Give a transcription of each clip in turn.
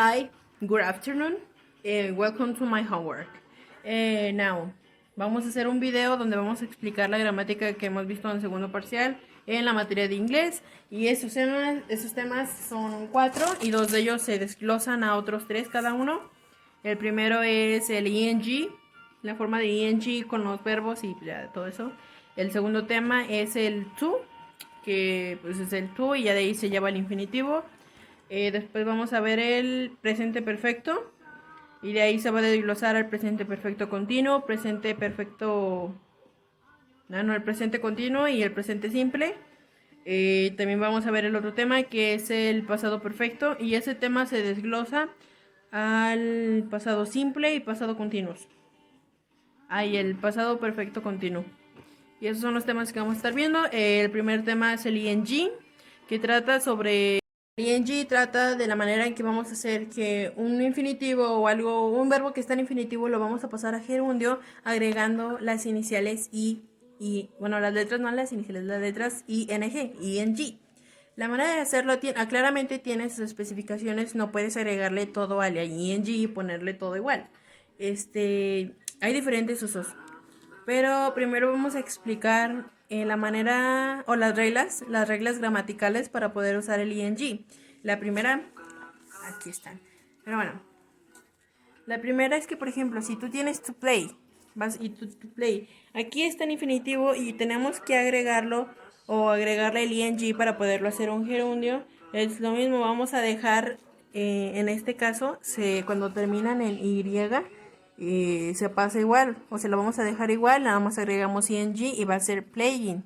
Hi, good afternoon. Welcome to my homework. Now, vamos a hacer un video donde vamos a explicar la gramática que hemos visto en el segundo parcial en la materia de inglés. Y esos temas son 4 y 2 de ellos se desglosan a otros 3 cada uno. El primero es el ing, la forma de ing con los verbos y ya, todo eso. El segundo tema es el to, que pues es el to y ya de ahí se lleva el infinitivo. Después vamos a ver el presente perfecto y de ahí se va a desglosar al presente perfecto continuo, presente perfecto, no, el presente continuo y el presente simple. También vamos a ver el otro tema que es el pasado perfecto y ese tema se desglosa al pasado simple y pasado continuos. Ahí el pasado perfecto continuo. Y esos son los temas que vamos a estar viendo. El primer tema es el ing, que trata sobre... El ing trata de la manera en que vamos a hacer que un infinitivo o algo, un verbo que está en infinitivo lo vamos a pasar a gerundio agregando las iniciales bueno, las letras, no las iniciales, las letras ing, ing. La manera de hacerlo claramente tiene sus especificaciones, no puedes agregarle todo al ing y ponerle todo igual. Hay diferentes usos. Pero primero vamos a explicar la manera o las reglas gramaticales para poder usar el ing. La primera, aquí están. Pero bueno, la primera es que, por ejemplo, si tú tienes to play, vas y to play, aquí está en infinitivo y tenemos que agregarlo o agregarle el ing para poderlo hacer un gerundio. Es lo mismo, vamos a dejar, en este caso, cuando terminan en y, se pasa igual, o se lo vamos a dejar igual, nada más agregamos ing y va a ser playing.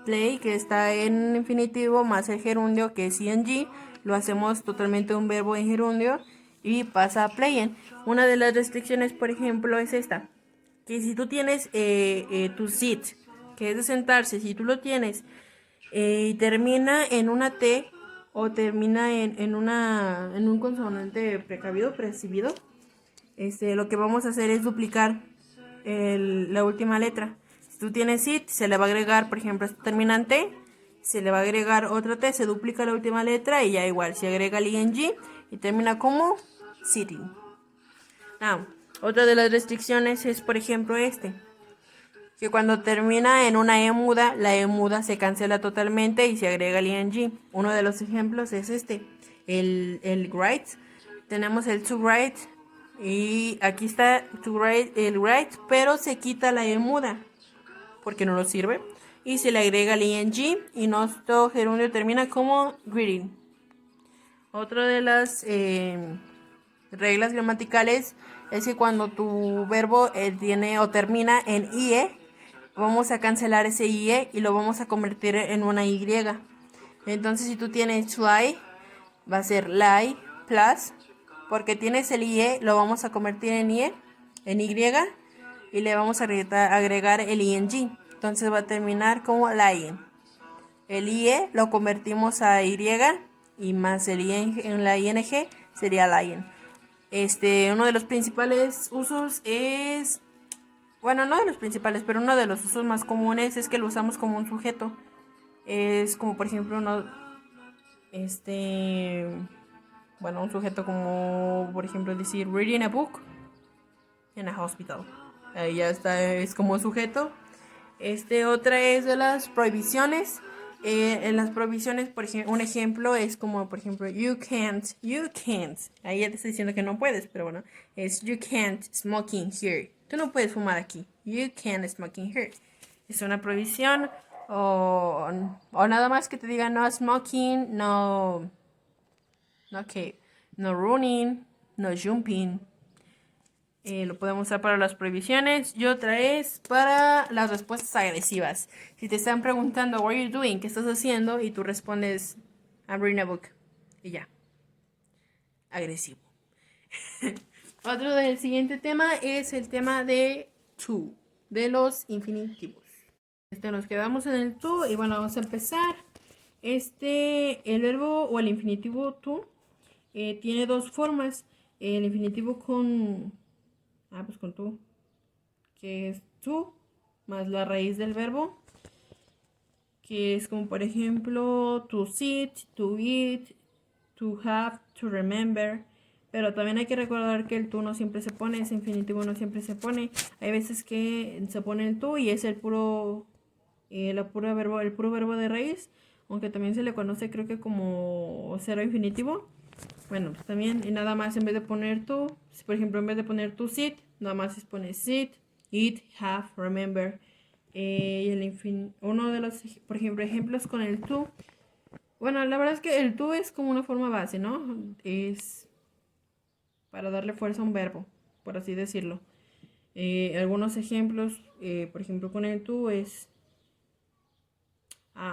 Play, que está en infinitivo, más el gerundio, que es ing, lo hacemos totalmente un verbo en gerundio y pasa a playing. Una de las restricciones, por ejemplo, es esta, que si tú tienes tu sit, que es de sentarse, si tú lo tienes y termina en una T o termina en un consonante precavido, percibido, lo que vamos a hacer es duplicar la última letra. Si tú tienes it, se le va a agregar, por ejemplo, este terminante, se le va a agregar otra T, se duplica la última letra y ya igual, se agrega el ing y termina como sitting. Now, otra de las restricciones es, por ejemplo, que cuando termina en una E muda, la E muda se cancela totalmente y se agrega el ing. Uno de los ejemplos es el write. Tenemos el to write y aquí está to write, el write, pero se quita la E muda porque no nos sirve y se le agrega el ing y nuestro gerundio termina como greeting. Otra de las reglas gramaticales es que cuando tu verbo tiene o termina en IE, vamos a cancelar ese IE y lo vamos a convertir en una Y. Entonces, si tú tienes lie, va a ser lie plus, porque tienes el IE, lo vamos a convertir en IE, en Y, y le vamos a agregar el ing. Entonces va a terminar como lying. El IE lo convertimos a Y y más el IN en la ING sería lying. Uno de los principales usos es, bueno, no de los principales, pero uno de los usos más comunes es que lo usamos como un sujeto. Es como, por ejemplo, bueno, un sujeto como, por ejemplo, decir reading a book in a hospital. Ahí ya está, es como sujeto. Otra es de las prohibiciones. En las prohibiciones, por ejemplo, un ejemplo es como, por ejemplo, you can't. Ahí ya te estoy diciendo que no puedes, pero bueno, es you can't smoking here. Tú no puedes fumar aquí. You can't smoking here. Es una prohibición o nada más que te diga no smoking, no running, no jumping. Lo podemos usar para las prohibiciones y otra es para las respuestas agresivas. Si te están preguntando, what are you doing? ¿Qué estás haciendo? Y tú respondes, I'm reading a book. Y ya. Agresivo. Otro del siguiente tema es el tema de to, de los infinitivos. Nos quedamos en el to y bueno, vamos a empezar. El verbo o el infinitivo to tiene dos formas. El infinitivo pues con tú, que es to más la raíz del verbo, que es como por ejemplo to sit, to eat, to have, to remember. Pero también hay que recordar que el to no siempre se pone, ese infinitivo no siempre se pone. Hay veces que se pone el to y es el puro verbo de raíz, aunque también se le conoce creo que como cero infinitivo. Bueno, pues también, y nada más en vez de poner to, por ejemplo, en vez de poner to sit, nada más se pone sit, eat, have, remember. Uno de los, por ejemplo, ejemplos con el to. Bueno, la verdad es que el to es como una forma base, ¿no? Es para darle fuerza a un verbo, por así decirlo. Algunos ejemplos, por ejemplo, con el to es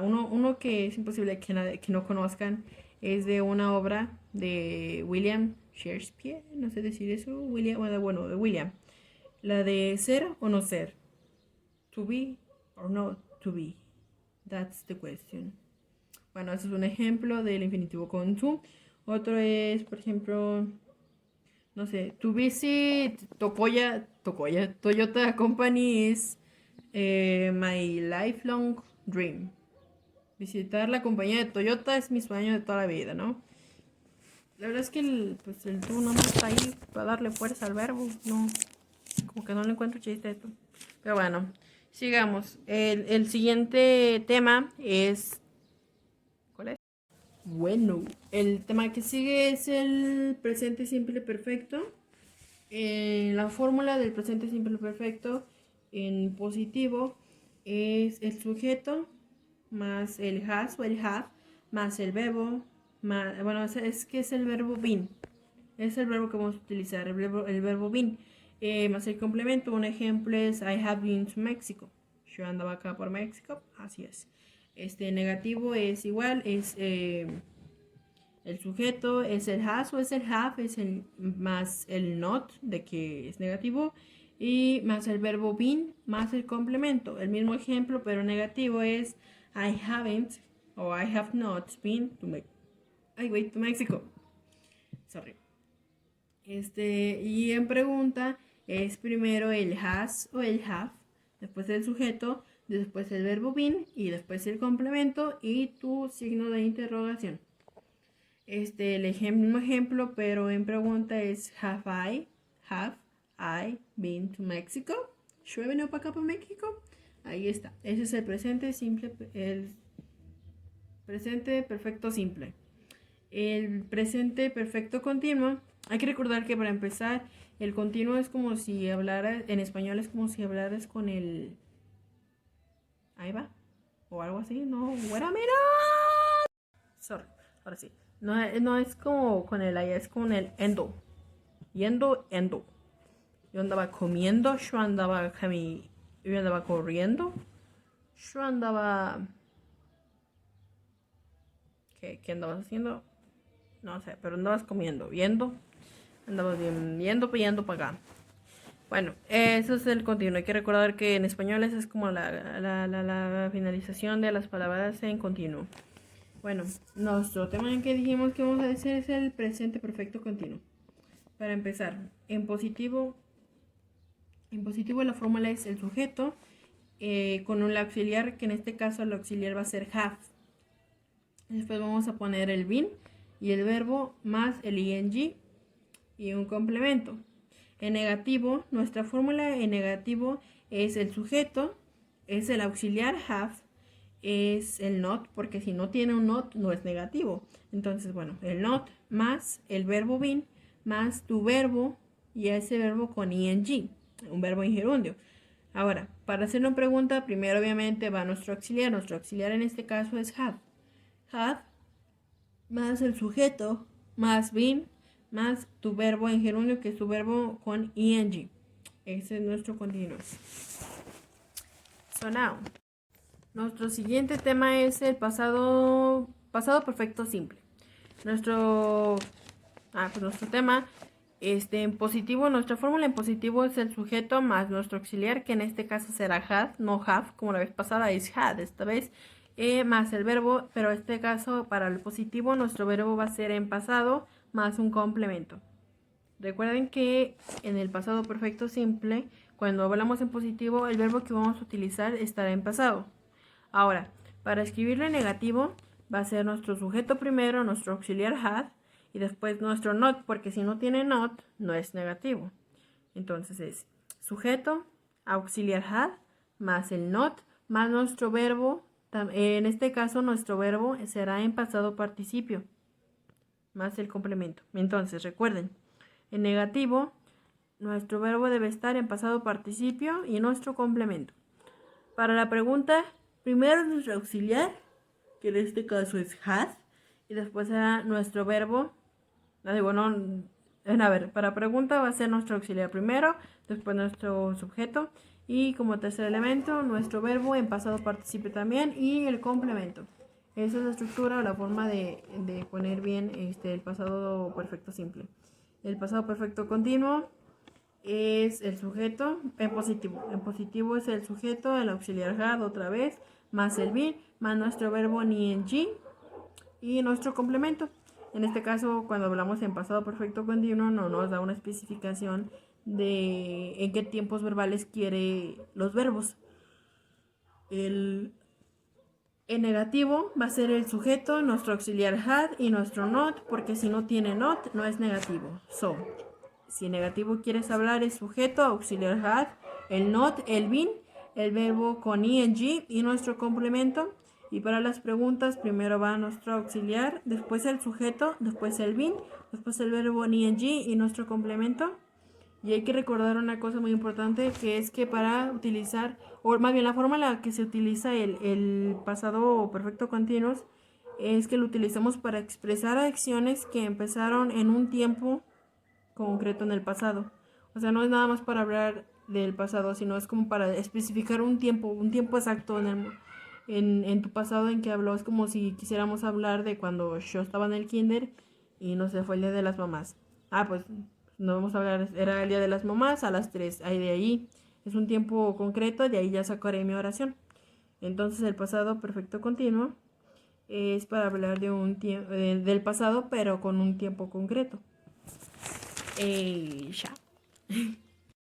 uno que es imposible que no conozcan, es de una obra de William Shakespeare, no sé decir eso, bueno, de William, la de ser o no ser, to be or not to be, that's the question. Bueno, ese es un ejemplo del infinitivo con to. Otro es, por ejemplo, no sé, to visit Toyota Company is my lifelong dream. Visitar la compañía de Toyota es mi sueño de toda la vida, ¿no? La verdad es que el to no está ahí para darle fuerza al verbo, no, como que no le encuentro chiste a esto. Pero bueno, sigamos. El siguiente tema es... ¿Cuál es? Bueno, el tema que sigue es el presente simple perfecto. La fórmula del presente simple perfecto en positivo es el sujeto más el has o el have más el verbo, bueno, es que es el verbo been. Es el verbo que vamos a utilizar, el verbo been. Más el complemento, un ejemplo es I have been to Mexico. Yo andaba acá por México, así es. Este negativo es igual, es el sujeto, es el has o es el have, es el más el not, de que es negativo, y más el verbo been, más el complemento. El mismo ejemplo, pero negativo es I haven't o I have not been to Mexico. Sorry. Y en pregunta es primero el has o el have, después el sujeto, después el verbo been y después el complemento y tu signo de interrogación. El mismo ejemplo, pero en pregunta es have I been to Mexico? ¿Yo he venido para acá para México? Ahí está. Ese es el presente simple, el presente perfecto simple. El presente perfecto continuo. Hay que recordar que para empezar, el continuo es como si hablaras, en español es como si hablaras con el... Ahí va. O algo así, no. Wait a minute. Sorry, ahora sí. No es como con el ahí, es con el endo. Yendo, endo. Yo andaba comiendo, yo andaba corriendo, yo andaba... ¿Qué andabas haciendo? No sé, pero andabas comiendo, andabas yendo para acá. Bueno, eso es el continuo. Hay que recordar que en español esa es como la finalización de las palabras en continuo. Bueno, nuestro tema en que dijimos que vamos a hacer es el presente perfecto continuo. Para empezar, en positivo la fórmula es el sujeto con un auxiliar, que en este caso el auxiliar va a ser have. Después vamos a poner el been y el verbo más el ing y un complemento. En negativo, nuestra fórmula en negativo es el sujeto, es el auxiliar have, es el not, porque si no tiene un not no es negativo. Entonces, bueno, el not más el verbo been más tu verbo y ese verbo con ing, un verbo en gerundio. Ahora, para hacer una pregunta, primero obviamente va nuestro auxiliar. Nuestro auxiliar en este caso es have. Have más el sujeto más been más tu verbo en gerundio, que es tu verbo con ing. Ese es nuestro continuo. So now, nuestro siguiente tema es el pasado perfecto simple. Nuestro tema en positivo, nuestra fórmula en positivo es el sujeto más nuestro auxiliar, que en este caso será had, no have, como la vez pasada es had, esta vez más el verbo, pero en este caso para el positivo nuestro verbo va a ser en pasado más un complemento. Recuerden que en el pasado perfecto simple, cuando hablamos en positivo, el verbo que vamos a utilizar estará en pasado. Ahora, para escribirlo en negativo, va a ser nuestro sujeto primero, nuestro auxiliar had, y después nuestro not, porque si no tiene not, no es negativo. Entonces es sujeto, auxiliar had, más el not, más nuestro verbo. En este caso, nuestro verbo será en pasado participio, más el complemento. Entonces, recuerden, en negativo, nuestro verbo debe estar en pasado participio y nuestro complemento. Para la pregunta, primero nuestro auxiliar, que en este caso es had, y después será nuestro verbo. Para pregunta va a ser nuestro auxiliar primero, después nuestro sujeto y como tercer elemento nuestro verbo en pasado participio también y el complemento. Esa es la estructura o la forma de poner bien el pasado perfecto simple. El pasado perfecto continuo es el sujeto en positivo. En positivo es el sujeto, el auxiliar had otra vez, más el been, más nuestro verbo ing y nuestro complemento. En este caso, cuando hablamos en pasado perfecto continuo, no nos da una especificación de en qué tiempos verbales quiere los verbos. En negativo va a ser el sujeto, nuestro auxiliar had y nuestro not, porque si no tiene not, no es negativo. Si en negativo quieres hablar es sujeto, auxiliar had, el not, el been, el verbo con ing y nuestro complemento. Y para las preguntas, primero va nuestro auxiliar, después el sujeto, después el been, después el verbo en ing y nuestro complemento. Y hay que recordar una cosa muy importante, que es que para utilizar, o más bien la forma en la que se utiliza el pasado perfecto continuo, es que lo utilizamos para expresar acciones que empezaron en un tiempo concreto en el pasado. O sea, no es nada más para hablar del pasado, sino es como para especificar un tiempo exacto en tu pasado en que habló. Es como si quisiéramos hablar de cuando yo estaba en el kinder y no sé, fue el día de las mamás. Pues no vamos a hablar, era el día de las mamás a las 3. Ahí de ahí es un tiempo concreto, de ahí ya sacaré mi oración. Entonces el pasado perfecto continuo es para hablar de un tiempo del pasado, pero con un tiempo concreto. Ya.